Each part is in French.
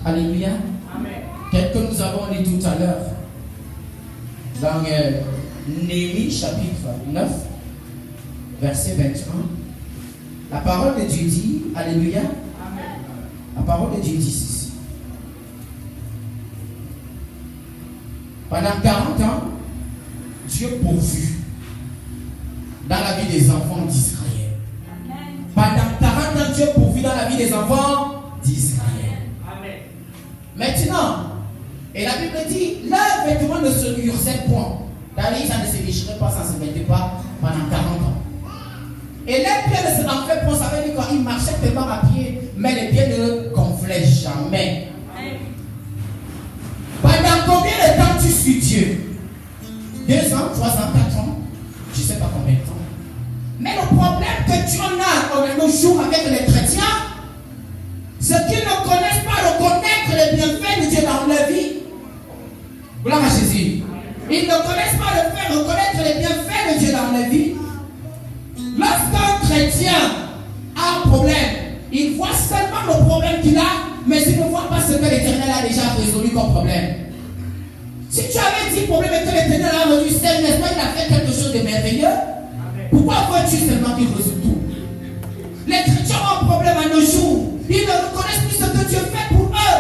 Alléluia. Amen. Tel que nous avons lu tout à l'heure dans Néhémie chapitre 9, verset 21, la parole de Dieu dit, Alléluia. Amen. La parole de Dieu dit ceci. Pendant 40 ans, Dieu pourvut dans la vie des enfants d'Israël. Pendant 40 ans, Dieu pourvut dans la vie des enfants d'Israël. Amen. Maintenant, et la Bible dit, leurs vêtements ne se nuisaient point. C'est-à-dire, ça ne se déchirait pas, ça ne se mettait pas pendant 40 ans. Et les pieds ne se renflaient point, ça veut dire qu'ils marchaient tellement à pied, mais les pieds ne gonflaient jamais. Pendant combien de temps tu suis Dieu? 2 ans, 3 ans, 4 ans, je ne sais pas combien de temps. Mais le problème que tu en as de nos jours avec les chrétiens, c'est qu'ils ne connaissent pas reconnaître les bienfaits de Dieu dans leur vie. Gloire à Jésus. Ils ne connaissent pas le fait reconnaître les bienfaits de Dieu dans leur vie. Lorsqu'un chrétien a un problème, il voit seulement le problème qu'il a, mais il ne voit pas ce que l'Éternel a déjà résolu comme problème. Si tu avais 10 problèmes et que l'Éternel a résolu 7, n'est-ce pas, il a fait quelque chose de merveilleux? Pourquoi vois-tu seulement qu'il résout tout? Les chrétiens ont un problème à nos jours. Ils ne reconnaissent plus ce que Dieu fait pour eux.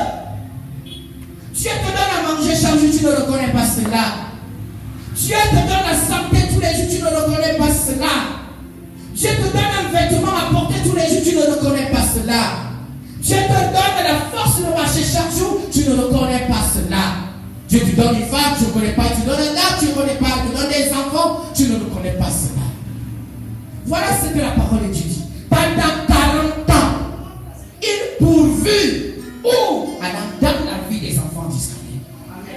Dieu te donne à manger chaque jour, tu ne reconnais pas cela. Dieu te donne la santé tous les jours, tu ne reconnais pas cela. Dieu te donne un vêtement à porter tous les jours, tu ne reconnais pas cela. Dieu te donne la force de marcher chaque jour, tu ne reconnais pas cela. Dieu te donne une femme, tu ne reconnais pas. Tu donnes un arbre, tu ne reconnais pas. Tu donnes des enfants, tu ne reconnais pas cela. Voilà ce que la parole de Dieu dit. Pendant 40 ans, il pourvut dans la vie des enfants d'Israël.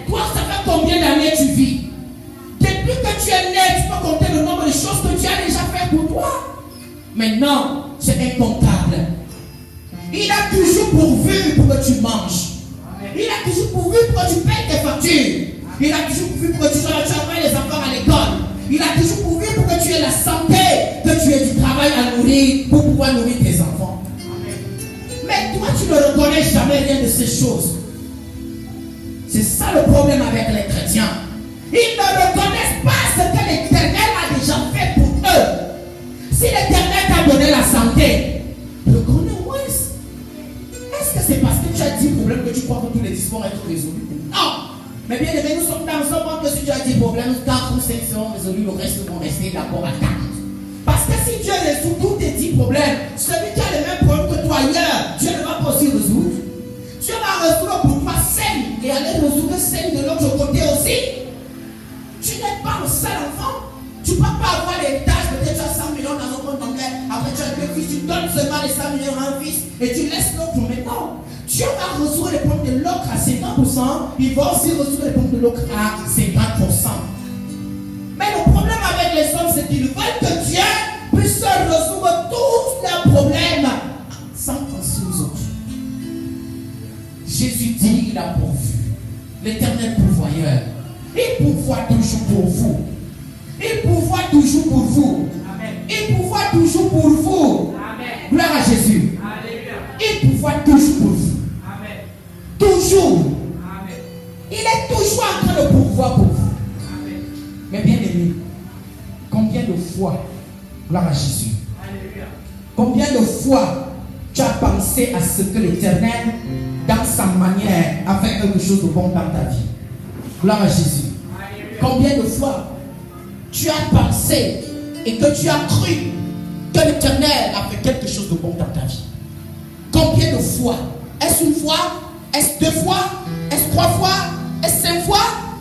Toi, ça fait combien d'années tu vis? Depuis que tu es né, tu peux compter le nombre de choses que Dieu a déjà fait pour toi. Mais non, c'est incontable. Il a toujours pourvu pour que tu manges. Il a toujours pourvu pour que tu payes tes factures. Il a toujours pourvu pour que tu envoies les enfants à l'école. Il a toujours pourvu pour que tu aies la santé, que tu aies du travail à nourrir pour pouvoir nourrir tes enfants. Mais toi, tu ne reconnais jamais rien de ces choses. C'est ça le problème avec les chrétiens. Ils ne reconnaissent pas ce que l'Éternel a déjà fait pour eux. Si l'Éternel t'a donné la santé, reconnais moins. Est-ce que c'est parce que tu as 10 problèmes que tu crois que tous les 10 vont être résolus? Non! Mais bien aimé, nous sommes dans un monde que si tu as 10 problèmes, 4 ou 5 seront résolus, le reste vont rester d'abord à 40. Parce que si Dieu résout tous tes 10 problèmes, celui qui a les mêmes problèmes que toi ailleurs, Dieu ne va pas aussi résoudre. Dieu va résoudre pour toi 5 et aller résoudre 5 de l'autre côté aussi. Tu n'es pas le seul enfant. Tu ne peux pas avoir l'héritage, peut-être tu as 100 millions dans un compte bancaire, après tu as 2 fils, tu donnes seulement les 100 millions à un fils et tu laisses l'autre maintenant. Dieu va résoudre les problèmes de l'autre à 50%, il va aussi résoudre les problèmes de l'autre à 50%. Mais le problème avec les hommes, c'est qu'ils veulent que Dieu puisse résoudre tous leurs problèmes sans penser aux autres. Jésus dit, il a pourvu. L'Éternel pourvoyeur. Il pourvoit toujours pour vous. Il pourvoit toujours pour vous. Amen. Il pourvoit toujours pour vous. Amen. Gloire à Jésus. Alléluia. Il pourvoit toujours pour vous. Amen. Toujours. Amen. Il est toujours en train de pourvoir pour vous. Amen. Mais bien aimé, combien de fois, gloire à Jésus, Alléluia, combien de fois tu as pensé à ce que l'Éternel, dans sa manière, a fait quelque chose de bon dans ta vie? Gloire à Jésus. Alléluia. Combien de fois tu as pensé et que tu as cru que l'Éternel a fait quelque chose de bon dans ta vie? Combien de fois? Est-ce une fois? Est-ce 2 fois? Est-ce 3 fois? Est-ce 5 fois?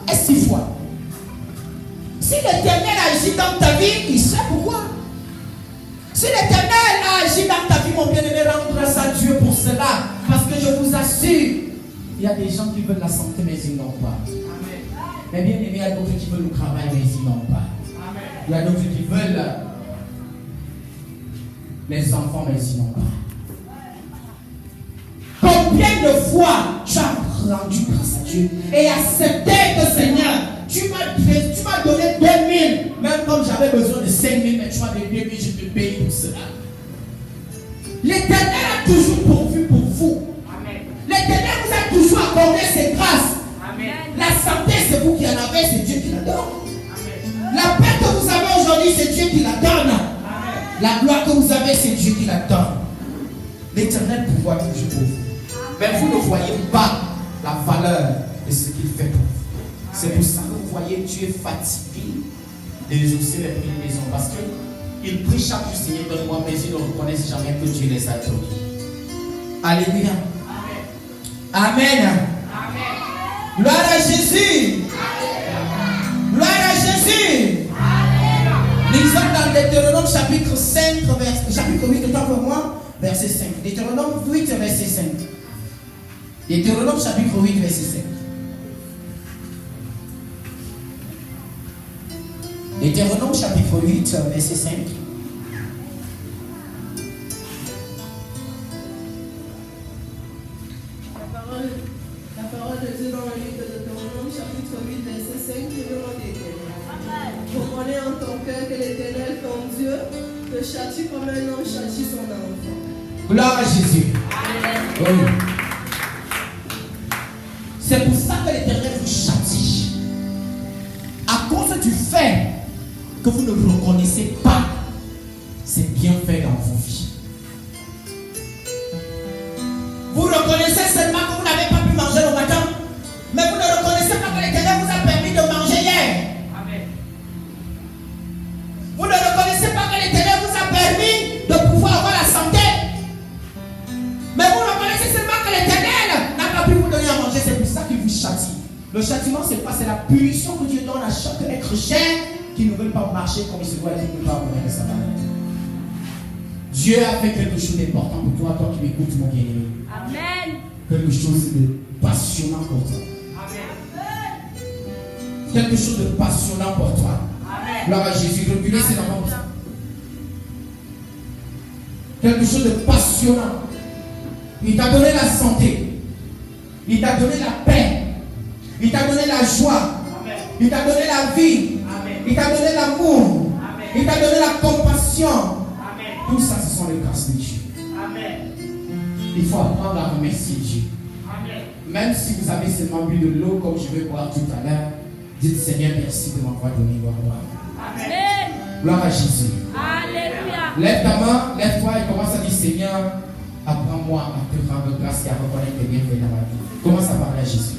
Est-ce 6 fois? Si l'Éternel agit dans ta vie, il sait pourquoi. Si l'Éternel a agi dans ta vie, mon bien-aimé, rends grâce à Dieu pour cela. Parce que je vous assure, il y a des gens qui veulent la santé, mais ils n'ont pas. Amen. Mais bien aimé, il y a d'autres qui veulent le travail, mais ils n'ont pas. Amen. Il y a d'autres qui veulent les enfants, mais ils n'ont pas. Combien de fois tu as rendu grâce à Dieu et accepté que Seigneur, tu m'as donné 2000, même comme j'avais besoin de 5000, mais tu m'as donné 2000, je te paye pour cela. L'Éternel a toujours pourvu pour vous. Amen. L'Éternel vous a toujours accorder ses grâces. Amen. La santé, c'est vous qui en avez, c'est Dieu qui la donne. Amen. La paix que vous avez aujourd'hui, c'est Dieu qui la donne. Amen. La gloire que vous avez, c'est Dieu qui la donne. L'éternel pouvoir toujours pour vous. Mais vous ne voyez pas la valeur de ce qu'il fait pour vous. C'est pour ça que vous voyez Dieu fatigué de exaucer les prix de maison. Parce qu'il prie chaque jour, Seigneur, donne-moi, mais ils ne reconnaissent jamais que Dieu les a donnés. Alléluia. Amen. Amen. Gloire à Jésus. Gloire à Jésus. Nous sommes dans Deutéronome chapitre 5, chapitre 8, autant pour moi, verset 5. Deutéronome 8, verset 5. Deutéronome chapitre 8, verset 5. Deutéronome chapitre 8, verset 5. La parole de Dieu dans le livre de Deutéronome chapitre 8, verset 5, qui demande l'Éternel. Reconnais en ton cœur que l'Éternel, ton Dieu, te châtie comme un homme châtie son enfant. Gloire à Jésus. Oui. C'est pour ça que l'Éternel vous châtie. À cause du fait que vous ne reconnaissez pas ses bienfaits dans vos vies. Vous reconnaissez seulement que vous n'avez pas pu manger le matin, mais vous ne reconnaissez pas que l'Éternel vous a permis de manger hier. Amen. Vous ne reconnaissez pas que l'Éternel vous a permis de pouvoir avoir la santé. Mais vous reconnaissez seulement que l'Éternel n'a pas pu vous donner à manger. C'est pour ça qu'il vous châtie. Le châtiment, c'est quoi? C'est la punition que Dieu donne à chaque être cher qui ne veut pas marcher comme il se doit et qui ne veut pas connaître sa valeur. Dieu a fait quelque chose d'important pour toi, toi qui m'écoutes, mon bien-aimé. Amen. Quelque chose de passionnant pour toi. Amen. Quelque chose de passionnant pour toi. Amen. Gloire à Jésus. Reculez, c'est normal. Quelque chose de passionnant. Il t'a donné la santé. Il t'a donné la paix. Il t'a donné la joie. Amen. Il t'a donné la vie. Amen. Il t'a donné l'amour. Amen. Il t'a donné la compassion. Amen. Tout ça, ce sont les grâces de Dieu. Amen. Il faut apprendre à remercier Dieu. Amen. Même si vous avez seulement bu de l'eau comme je vais boire tout à l'heure, dites Seigneur, merci de m'avoir donné gloire. Amen. Gloire à Jésus. Alléluia. Lève ta main, lève-toi et commence à dire Seigneur, apprends-moi à te rendre grâce et à reconnaître tes bienfaits dans ma vie. Commence à parler à Jésus.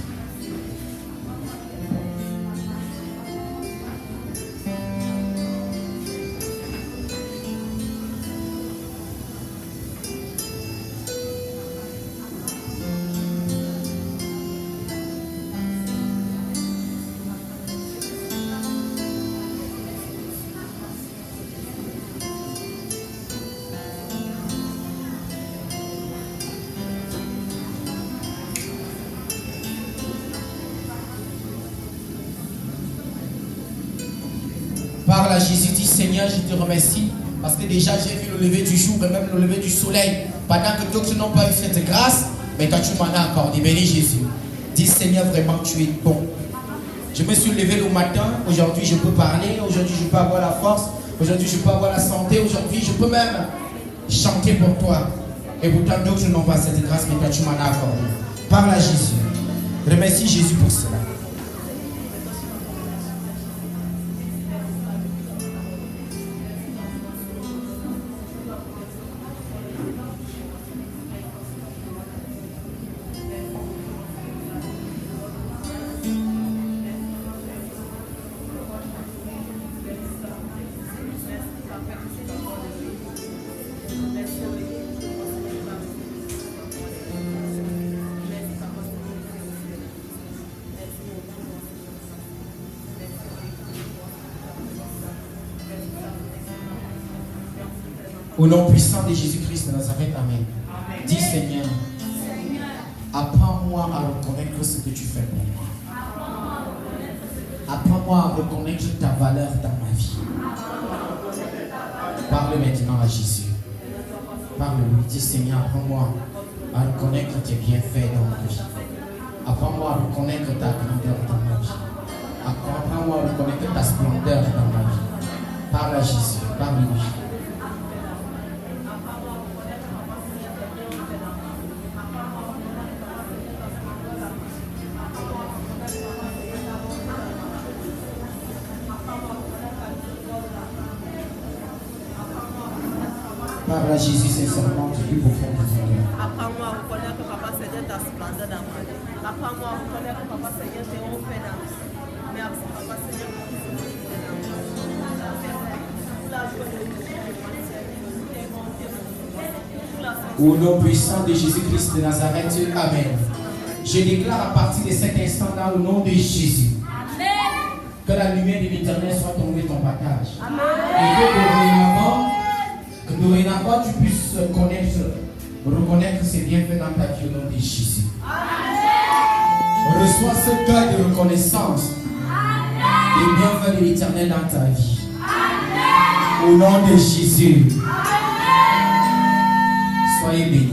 Parle à Jésus, dis Seigneur, je te remercie parce que déjà j'ai vu le lever du jour et même le lever du soleil. Pendant que d'autres n'ont pas eu cette grâce, mais toi tu m'en as accordé. Bénis Jésus. Dis Seigneur, vraiment tu es bon. Je me suis levé le matin, aujourd'hui je peux parler, aujourd'hui je peux avoir la force, aujourd'hui je peux avoir la santé, aujourd'hui je peux même chanter pour toi. Et pourtant d'autres n'ont pas cette grâce, mais toi tu m'en as accordé. Parle à Jésus. Remercie Jésus pour cela. Au nom puissant de Jésus-Christ de Nazareth, Amen. Amen. Dis Seigneur, apprends-moi à reconnaître ce que tu fais pour moi. Apprends-moi à reconnaître ta valeur dans ma vie. Parle maintenant à Jésus. Parle-lui. Dis Seigneur, apprends-moi à reconnaître tes bienfaits dans ma vie. Apprends-moi à reconnaître ta grandeur dans ma vie. Apprends-moi à reconnaître ta splendeur dans ma vie. Parle à Jésus. Parle-lui. Parle à Jésus sincèrement du plus profond de ton cœur. Apprends-moi à reconnaître que Papa Seigneur ta splendeur dans ma vie. Apprends-moi à reconnaître que Papa Seigneur t'es au fait dans ma vie. Mais Papa Seigneur t'es au fait dans ma vie. Au nom puissant de Jésus-Christ de Nazareth, Amen. Je déclare à partir de cet instant-là, au nom de Jésus, que la lumière de l'Éternel soit tombée ton partage. Et que dorénavant, tu puisses reconnaître ses bienfaits dans ta vie au nom de Jésus. Reçois ce cœur de reconnaissance des bienfaits de l'Éternel dans ta vie. Au nom de Jésus. Soyez bénis.